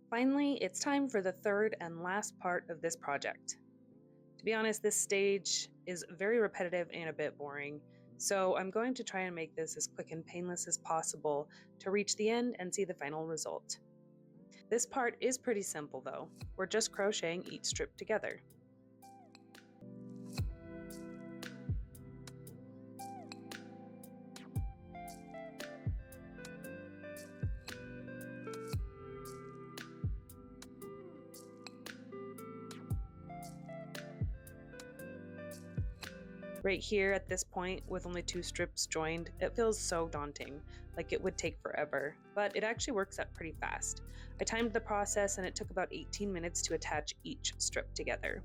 Finally, it's time for the third and last part of this project. To be honest, this stage is very repetitive and a bit boring, so I'm going to try and make this as quick and painless as possible to reach the end and see the final result. This part is pretty simple though. We're just crocheting each strip together. Right here at this point, with only 2 strips joined, it feels so daunting, like it would take forever, but it actually works out pretty fast. I timed the process and it took about 18 minutes to attach each strip together.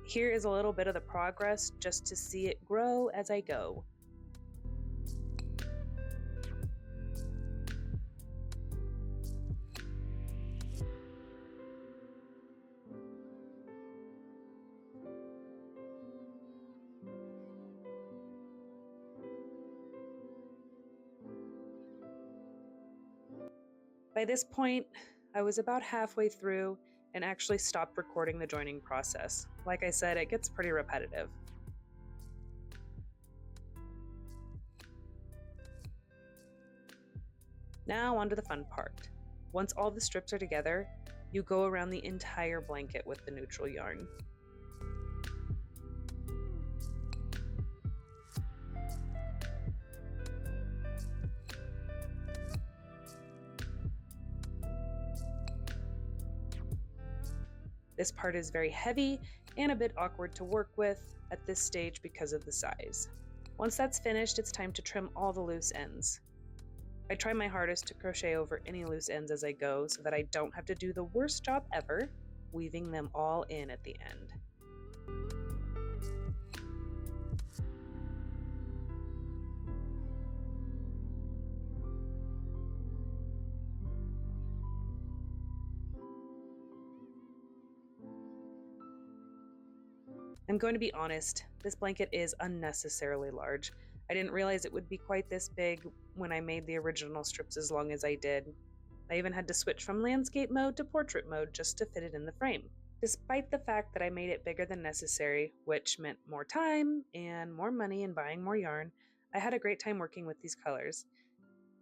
Here is a little bit of the progress just to see it grow as I go. By this point, I was about halfway through and actually stopped recording the joining process. Like I said, it gets pretty repetitive. Now onto the fun part. Once all the strips are together, you go around the entire blanket with the neutral yarn. This part is very heavy and a bit awkward to work with at this stage because of the size. Once that's finished, it's time to trim all the loose ends. I try my hardest to crochet over any loose ends as I go so that I don't have to do the worst job ever, weaving them all in at the end. I'm going to be honest, this blanket is unnecessarily large. I didn't realize it would be quite this big when I made the original strips as long as I did. I even had to switch from landscape mode to portrait mode just to fit it in the frame. Despite the fact that I made it bigger than necessary, which meant more time and more money and buying more yarn, I had a great time working with these colors.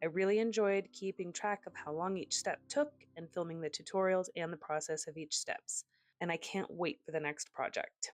I really enjoyed keeping track of how long each step took and filming the tutorials and the process of each steps. And I can't wait for the next project.